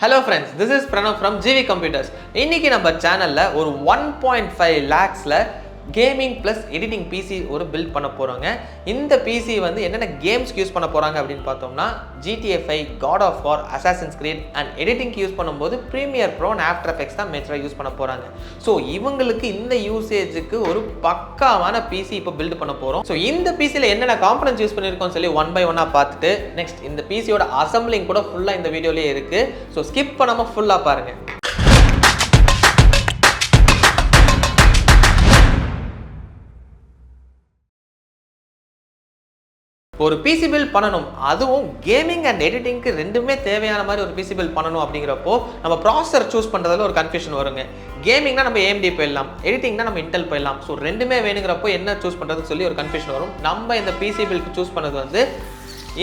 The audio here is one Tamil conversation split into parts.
Hello friends, this is Pranav from GV Computers. இன்னைக்கு நம்ம சேனல்ல ஒரு 1.5 lakhsல gaming plus editing PC ஒரு build பண்ண போறோங்க. இந்த PC வந்து என்னென்ன games யூஸ் பண்ண போறாங்க அப்படினு பார்த்தோம்னா GTA 5, God of War, Assassin's Creed and editing use பண்ணும்போது Premiere Pro and After Effects தான் மேஜரா யூஸ் பண்ண போறாங்க. சோ இவங்களுக்கு இந்த யூசேஜ்க்கு ஒரு பக்காவான PC இப்போ build பண்ண போறோம். சோ இந்த PC ல என்னென்ன காம்போனன்ட்ஸ் யூஸ் பண்ணிருக்கோம்னு சொல்லி one by one பார்த்துட்டு next இந்த PC யோட அசெம்பிளிங் கூட ஃபுல்லா இந்த வீடியோலயே இருக்கு. சோ ஸ்கிப் பண்ணாம ஃபுல்லா பாருங்க. ஒரு PC build பண்ணனும் அதுவும் கேமிங் அண்ட் எடிட்டிங்க்கு ரெண்டுமே தேவையான மாதிரி ஒரு PC build பண்ணனும் அப்படிங்கறப்போ நம்ம ப்ராசஸர் சூஸ் பண்றதுல ஒரு கன்ஃபியூஷன் வருங்க. கேமிங்னா நம்ம AMD போயிடலாம், எடிட்டிங்னா நம்ம Intel போயிடலாம். சோ ரெண்டுமே வேணுங்கறப்போ என்ன சூஸ் பண்றதுன்னு சொல்லி ஒரு கன்ஃபியூஷன் வரும். நம்ம இந்த PC build சூஸ் பண்ணது வந்து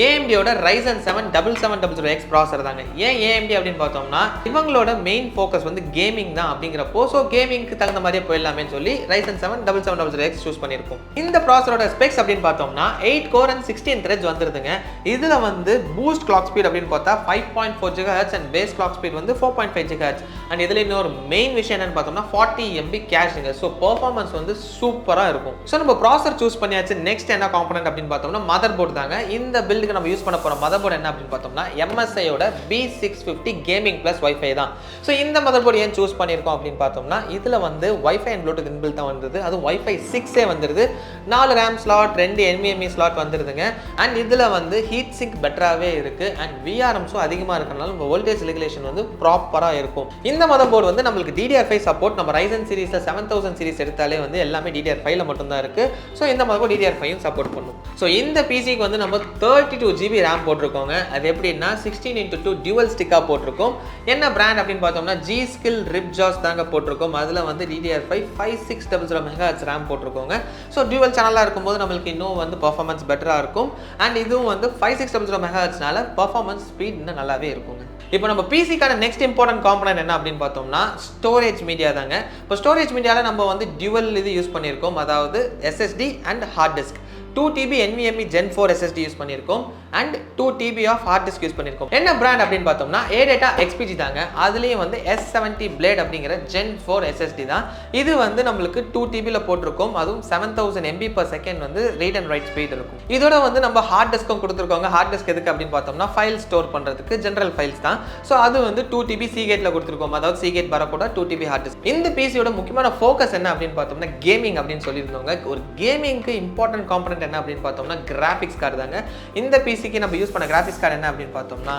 AMD யோட Ryzen 7-7700X ப்ராசஸர் தாங்க. ஏன் AMD அப்படினு பார்த்தோம்னா இவங்களோட மெயின் ஃபோக்கஸ் வந்து கேமிங் தான் அப்படிங்கறப்போ சோ கேமிங்க்கு தகுந்த மாதிரியே போயிடலாம்னு சொல்லி Ryzen 7-7700X சூஸ் பண்ணிருக்கோம். இந்த ப்ராசஸரோட ஸ்பெக்ஸ் அப்படினு பார்த்தோம்னா 8 கோர் and 16 threads வந்துருதுங்க. இதுல வந்து பூஸ்ட் கிளாக் ஸ்பீட் அப்படினு பார்த்தா 5.4 GHz and base clock speed வந்து 4.5 GHz. and இதுல இன்னொரு மெயின் விஷயம் என்னன்னு பார்த்தோம்னா 40 MB கேஷ்ங்க. சோ பெர்ஃபார்மன்ஸ் வந்து சூப்பரா இருக்கும். சோ நம்ம ப்ராசஸர் சூஸ் பண்ணியாச்சு. நெக்ஸ்ட் என்ன காம்போனன்ட் அப்படினு பார்த்தோம்னா மதர் போர்டு தாங்க. இந்த பில்ட் நம்ம யூஸ் பண்ண போற மதர்போர்டு என்ன அப்படினு பார்த்தோம்னா MSI யோட B650 கேமிங் பிளஸ் வைஃபை தான். சோ இந்த மதர்போர்டு ஏன் சூஸ் பண்ணிருக்கோம் அப்படினு பார்த்தோம்னா இதுல வந்து வைஃபை அண்ட் ப்ளூடூத் இன்பில்ட் தான் வந்தது. அது வைஃபை 6 வந்துருது. 4 RAM ஸ்லாட், 2 NVMe ஸ்லாட் வந்துருதுங்க. and இதுல வந்து ஹீட் சிங்க் பெட்டராவே இருக்கு and VRMs அதிகமா இருக்கனால நம்ம வோல்டேஜ் ரெகுலேஷன் வந்து ப்ராப்பரா இருக்கும். இந்த மதர்போர்டு வந்து நமக்கு DDR5 சப்போர்ட். நம்ம Ryzen சீரிஸ்ல 7000 சீரிஸ் எடுத்தாலே வந்து எல்லாமே DDR5 ல மட்டும் தான் இருக்கு. சோ இந்த மதர்போர்டு DDR5 சப்போர்ட் பண்ணும். சோ இந்த PC க்கு வந்து நம்ம 32 GB RAM போட்டிருக்கோங்க. அது எப்படின்னா 16x2 dual ஸ்டிக்கா போட்டிருக்கோம். என்ன பிராண்ட் அப்படின்னு பார்த்தோம்னா G-Skill Ripjaws தாங்க போட்டிருக்கோம். அதுல வந்து DDR5 5600 MHz RAM போட்டிருக்கோங்க. ஸோ டியூவல் சேனலாக இருக்கும்போது நம்மளுக்கு இன்னும் வந்து பர்ஃபார்மன்ஸ் பெட்டராக இருக்கும். அண்ட் இதுவும் வந்து 5600 MHzனால பர்ஃபார்மன்ஸ் ஸ்பீட் இன்னும் நல்லாவே இருக்குங்க. இப்போ நம்ம PCக்கான நெக்ஸ்ட் இம்பார்ட்டன்ட் காம்போனன்ட் என்ன அப்படின்னு பார்த்தோம்னா ஸ்டோரேஜ் மீடியா தாங்க. இப்போ ஸ்டோரேஜ் மீடியாவில் நம்ம வந்து டியூவல் இது யூஸ் பண்ணியிருக்கோம். அதாவது SSD and hard disk. 2TB NVMe Gen 4 SSD use பண்ணியிருக்கோம் and 2TB of hard disk use பண்ணியிருக்கோம். என்ன பிராண்ட் அப்படின்னு பார்த்தோம்னா ADATA XPG தாங்க. அதுலேயும் வந்து S70 Blade அப்படிங்கிற Gen 4 SSD தான். இது வந்து நம்மளுக்கு 2TBல போட்டிருக்கோம். அதுவும் 7000 MB/s வந்து ரீட் அண்ட் ரைட் ஸ்பீட் இருக்கும். இதோட வந்து நம்ம ஹார்ட் டிஸ்க்கும் கொடுத்துருக்கோங்க. ஹார்ட் டிஸ்க் எதுக்கு அப்படின்னு பார்த்தோம்னா ஃபைல் ஸ்டோர் பண்ணுறதுக்கு ஜென்ரல் ஃபைல்ஸ் தான். ஸோ அது வந்து 2TB Seagateல கொடுத்துருக்கோம். அதாவது Seagate வரக்கூட 2TB ஹார்ட் டிஸ்க். இந்த PCயோட முக்கியமான ஃபோக்கஸ் என்ன அப்படின்னு பார்த்தோம்னா கேமிங் அப்படின்னு சொல்லியிருந்தோங்க. ஒரு கேமிங்க்கு இம்பார்ட்டன்ட் காம்பனன்ட் என்ன அப்படின்னு பார்த்தோம்னா கிராஃபிக்ஸ் கார்டு தாங்க. இந்த PCக்கு நம்ம யூஸ் பண்ண கிராஃபிக்ஸ் கார்டு என்ன அப்படின்னு பார்த்தோம்னா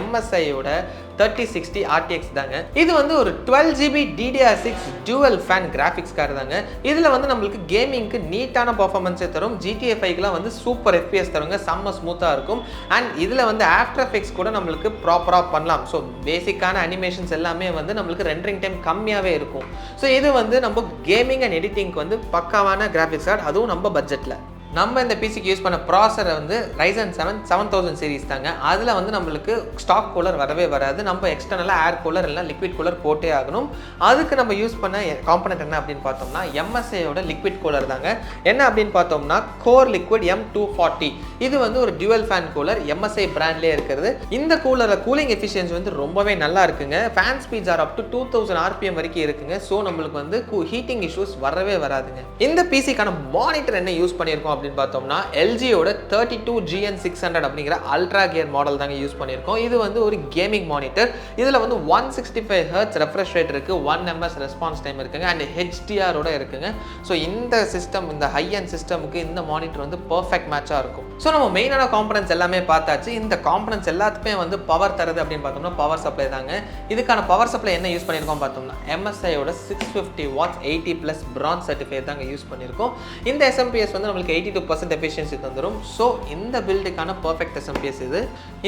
MSI யோட 3060 RTX தாங்க. இது வந்து ஒரு 12GB DDR6 dual fan graphics card தாங்க. இதுல வந்து நம்மளுக்கு கேமிங்க்கு நீட்டான பெர்ஃபார்மன்ஸே தரும். GTA 5க்குலாம் வந்து சூப்பர் FPS தருங்க. செம்ம ஸ்மூத்தா இருக்கும். அண்ட் இதுல வந்து ஆஃப்டர் எஃபெக்ட்ஸ் கூட நம்மளுக்கு ப்ராப்பரா பண்ணலாம். ஸோ பேசிக்கான அனிமேஷன்ஸ் எல்லாமே வந்து நம்மளுக்கு ரெண்டரிங் டைம் கம்மியாவே இருக்கும். ஸோ இது வந்து நம்ம கேமிங் அண்ட் எடிட்டிங்க்கு வந்து பக்காவான கிராஃபிக்ஸ் கார்டு, அதுவும் நம்ம பட்ஜெட்ல. நம்ம இந்த PCக்கு யூஸ் பண்ண ப்ராசஸர் வந்து Ryzen 7 சீரிஸ் தாங்க. அதில் வந்து நம்மளுக்கு ஸ்டாக் கூலர் வரவே வராது. நம்ம எக்ஸ்டர்னலாக ஏர் கூலர் இல்லை லிக்விட் கூலர் போட்டே ஆகணும். அதுக்கு நம்ம யூஸ் பண்ண காம்பனன்ட் என்ன அப்படின்னு பார்த்தோம்னா MSIயோட லிக்விட் கூலர் தாங்க. என்ன அப்படின்னு பார்த்தோம்னா கோர் லிக்விட் M240. இது வந்து ஒரு டியூவல் ஃபேன் கூலர். MSI பிராண்ட்லேயே இருக்கிறது. இந்த கூலரில் கூலிங் எஃபிஷியன்சி வந்து ரொம்பவே நல்லா இருக்குங்க. Fan speeds are up to 2000 RPM வரைக்கும் இருக்குங்க. ஸோ நம்மளுக்கு வந்து ஹீட்டிங் இஷ்யூஸ் வரவே வராதுங்க. இந்த PCக்கான மானிட்டர் என்ன யூஸ் பண்ணியிருக்கோம் அப்படின்னு பார்த்தோம்னா LGயோட 32GN600 அப்படிங்கிற அல்ட்ரா கியர் மாடல் தாங்க யூஸ் பண்ணியிருக்கோம். இது வந்து ஒரு கேமிங் மானிட்டர். இதில் வந்து 165 Hz ரெஃப்ரெஷ் ரேட் இருக்கு, 1 ms ரெஸ்பான்ஸ் டைம் இருக்குங்க அண்ட் HDR-ஓட இருக்குங்க. ஸோ இந்த சிஸ்டம், இந்த ஹை அண்ட் சிஸ்டமுக்கு இந்த மானிட்டர் வந்து பர்ஃபெக்ட் மேட்சாக இருக்கும். ஸோ நம்ம மெயினான காம்பனன்ட்ஸ் எல்லாமே பார்த்தாச்சு. இந்த காம்பனன்ட்ஸ் எல்லாத்துக்குமே வந்து பவர் தருது அப்படின்னு பார்த்தோம்னா பவர் சப்ளை தாங்க. இதுக்கான பவர் சப்ளை என்ன யூஸ் பண்ணியிருக்கோம் பார்த்தோம்னா MSIயோட 650 watts 80+ bronze certified தாங்க யூஸ் பண்ணியிருக்கோம். இந்த SMPS வந்து நம்மளுக்கு 82% எஃபிஷியன்சி தந்துடும். ஸோ இந்த பில்டுக்கான பர்ஃபெக்ட் SMPS இது.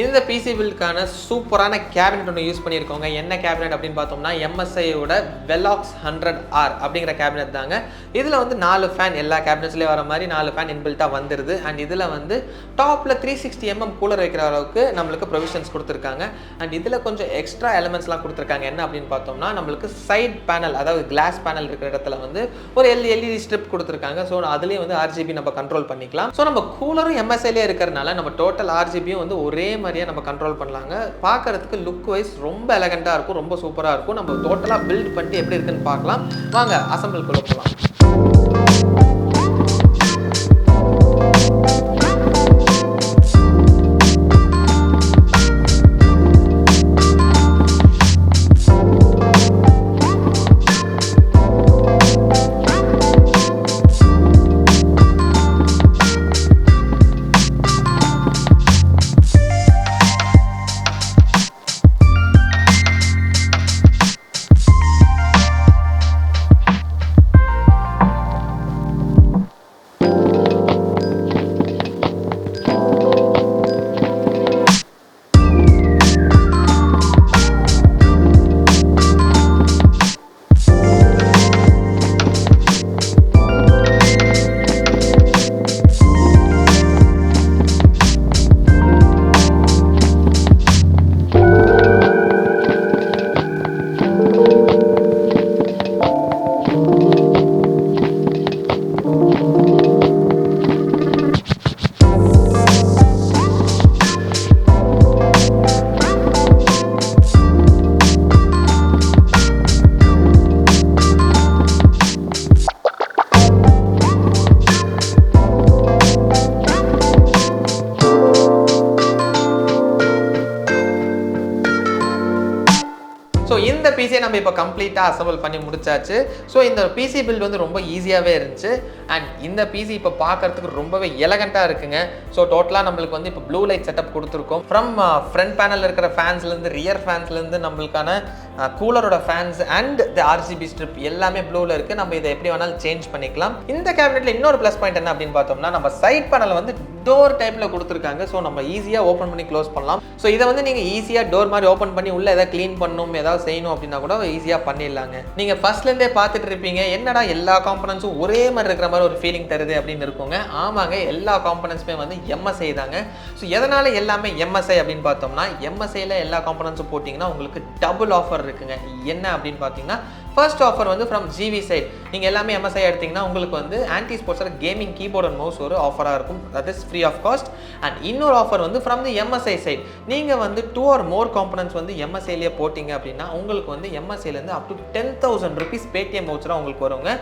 இந்த PC பில்டுக்கான சூப்பரான கேபினெட் ஒன்று யூஸ் பண்ணியிருக்கோங்க. என்ன கேபினெட் அப்படின்னு பார்த்தோம்னா MSIயோட Velox 100R அப்படிங்கிற கேபினெட் தாங்க. இதில் வந்து 4 ஃபேன், எல்லா கேபினெட்ஸ்லேயே வர மாதிரி 4 ஃபேன் இன்பில்ட்டாக வந்துடுது. அண்ட் இதில் வந்து டாப்பில் 360 mm கூலர் வைக்கிற அளவுக்கு நம்மளுக்கு ப்ரொவிஷன்ஸ் கொடுத்துருக்காங்க. அண்ட் இதில் கொஞ்சம் எக்ஸ்ட்ரா எலிமெண்ட்ஸ்லாம் கொடுத்துருக்காங்க. என்ன அப்படின்னு பார்த்தோம்னா நம்மளுக்கு சைட் பேனல், அதாவது கிளாஸ் பேனல் இருக்கிற இடத்துல வந்து ஒரு LED ஸ்ட்ரிப் கொடுத்துருக்காங்க. ஸோ அதுலேயே வந்து RGB நம்ம கண்ட்ரோல் கண்ட்ரோல் பண்ணிக்கலாம். ஸோ நம்ம கூலரும் MSIலே இருக்கிறதுனால நம்ம டோட்டல் RGBயும் வந்து ஒரே மாதிரியே நம்ம கண்ட்ரோல் பண்ணலாங்க. பார்க்கறதுக்கு லுக் வைஸ் ரொம்ப எலகண்டாக இருக்கும், ரொம்ப சூப்பராக இருக்கும். நம்ம டோட்டலாக பில்ட் பண்ணிட்டு எப்படி இருக்குன்னு பார்க்கலாம். வாங்க அசம்பிள்குள்ளே போகலாம். ஸோ இந்த பிசியை நம்ம இப்போ கம்ப்ளீட்டாக அசம்பிள் பண்ணி முடிச்சாச்சு. ஸோ இந்த பிசி பில்ட் வந்து ரொம்ப ஈஸியாகவே இருந்துச்சு. அண்ட் இந்த பிசி இப்போ பார்க்கறதுக்கு ரொம்பவே எலகண்ட்டாக இருக்குங்க. ஸோ டோட்டலாக நம்மளுக்கு வந்து இப்போ ப்ளூ லைட் செட்டப் கொடுத்துருக்கோம். ஃப்ரம் ஃப்ரண்ட் பேனலில் இருக்கிற ஃபேன்ஸ்லேருந்து ரியர் ஃபேன்ஸ்லேருந்து நம்மளுக்கான கூலரோட fans and the RGB strip எல்லாமே ப்ளூவில் இருக்குது. நம்ம இதை எப்படி வேணாலும் சேஞ்ச் பண்ணிக்கலாம். இந்த கேபினெட்டில் இன்னொரு ப்ளஸ் பாயிண்ட் என்ன அப்படின்னு பார்த்தோம்னா, நம்ம சைட் பேனல் வந்து டோர் டைப்பில் கொடுத்துருக்காங்க. ஸோ நம்ம ஈஸியாக ஓப்பன் பண்ணி க்ளோஸ் பண்ணலாம். ஸோ இதை வந்து நீங்கள் ஈஸியாக டோர் மாதிரி ஓப்பன் பண்ணி உள்ளே எதாவது க்ளீன் பண்ணணும், ஏதாவது செய்யணும் அப்படின்னா கூட ஈஸியாக பண்ணிடலாங்க. நீங்கள் ஃபர்ஸ்ட்லேருந்தே பார்த்துட்டு இருப்பீங்க, என்னடா எல்லா காம்பனன்ஸும் ஒரே மாதிரி இருக்கிற மாதிரி ஒரு ஃபீலிங் தருது அப்படின்னு இருக்குங்க. ஆமாங்க, எல்லா காம்பனன்ஸுமே வந்து MSI தாங்க. ஸோ எதனால் எல்லாமே MSI அப்படின்னு பார்த்தோம்னா, MSIயில் எல்லா காம்பனன்ஸும் போட்டிங்கன்னா உங்களுக்கு டபுள் ஆஃபர் இருக்குங்க. என்ன அப்படின்னு பார்த்தீங்கன்னா, ஃபர்ஸ்ட் ஆஃபர் வந்து ஃப்ரம் ஜிவி சைட். நீங்கள் எல்லாமே MSI எடுத்திங்கன்னா உங்களுக்கு வந்து ஆன்டி ஸ்போர்ட்ஸில் கேமிங் கீபோர்ட் அண்ட் மவுஸ் ஒரு ஆஃபராக இருக்கும். That is free of cost. And இன்னொரு ஆஃபர் வந்து ஃப்ரம் தி MSI சைட். நீங்கள் வந்து 2 or more காம்பனன்ட்ஸ் வந்து MSIலேயே போட்டிங்க அப்படின்னா உங்களுக்கு வந்து MSIலேருந்து அப் டு 10,000 rupees பேடிஎம் வவுச்சராக உங்களுக்கு வருங்க.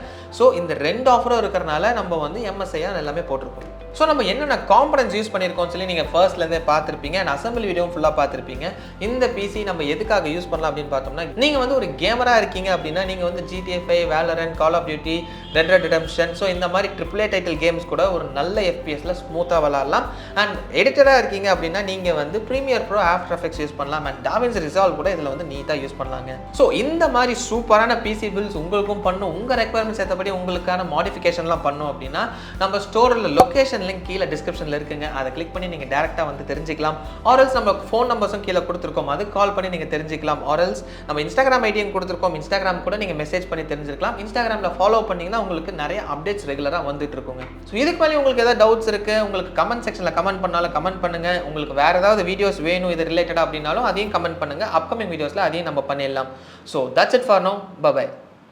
ஸோ இந்த ரெண்டு ஆஃபரும் இருக்கிறனால நம்ம வந்து MSI எல்லாமே போட்டிருக்கோம். ஸோ நம்ம என்னென்ன காம்பனன்ட்ஸ் யூஸ் பண்ணியிருக்கோம்னு சொல்லி நீங்கள் ஃபர்ஸ்ட்லேருந்தே பார்த்துருப்பீங்க. அண்ட் அசம்பிள் வீடியோவும் ஃபுல்லாக பார்த்துருப்பீங்க. இந்த பிசி நம்ம எதுக்காக யூஸ் பண்ணலாம் அப்படின்னு பார்த்தோம்னா, நீங்கள் வந்து ஒரு கேமராக இருக்கீங்க அப்படின்னா நீங்கள் வந்து GTA 5, Valorant, Call of Duty, Red Dead Redemption, so இந்த மாதிரி AAA டைட்டில் கேம்ஸ் கூட ஒரு நல்ல FPSல ஸ்மூத்தாக விளாட்லாம். அண்ட் எடிட்டராக இருக்கீங்க அப்படின்னா நீங்கள் வந்து premiere pro, after effects use பண்ணலாம். அண்ட் DaVinci Resolve கூட இதில் வந்து நீட்டாக யூஸ் பண்ணலாங்க. ஸோ இந்த மாதிரி சூப்பரான பிசி பில்ஸ் உங்களுக்கும் பண்ணும், உங்கள் ரெக்குவயர்மெண்ட்ஸ் ஏற்றபடி உங்களுக்கான மாடிஃபிகேஷன்லாம் பண்ணும் அப்படின்னா நம்ம ஸ்டோரில் லொக்கேஷன் லிங்க் கீழே டிஸ்கிரிப்ஷனில் இருக்குங்க. அதை கிளிக் பண்ணி நீங்கள் டேரெக்டாக வந்து தெரிஞ்சிக்கலாம். ஆர்எல்ஸ் நம்ம ஃபோன் நம்பர்ஸும் கீழே கொடுத்துருக்கோம், அது கால் பண்ணி நீங்கள் தெரிஞ்சிக்கலாம். ஆர்எல்ஸ் நம்ம இன்ஸ்டாகிராம் ஐடியும் கொடுத்துருக்கோம், இன்ஸ்டாகிராம் கூட நீங்கள் மெசேஜ் பண்ணி தெரிஞ்சிருக்கலாம். இன்ஸ்டாகிராமில் ஃபாலோ பண்ணிங்கன்னா உங்களுக்கு நிறைய அப்டேட்ஸ் ரெகுலராக வந்துட்டு இருக்குங்க. ஸோ இதுக்கு மேலே உங்களுக்கு ஏதாவது டவுட்ஸ் இருக்குது, உங்களுக்கு கமெண்ட் செக்ஷனில் கமெண்ட் பண்ணாலும் கமெண்ட் பண்ணுங்கள். உங்களுக்கு வேறு ஏதாவது வீடியோஸ் வேணும் இது ரிலேட்டடாக அப்படின்னாலும் அதையும் கமெண்ட் பண்ணுங்கள். அப்கமிங் வீடியோஸில் அதையும் நம்ம பண்ணிடலாம். So that's it for now. By.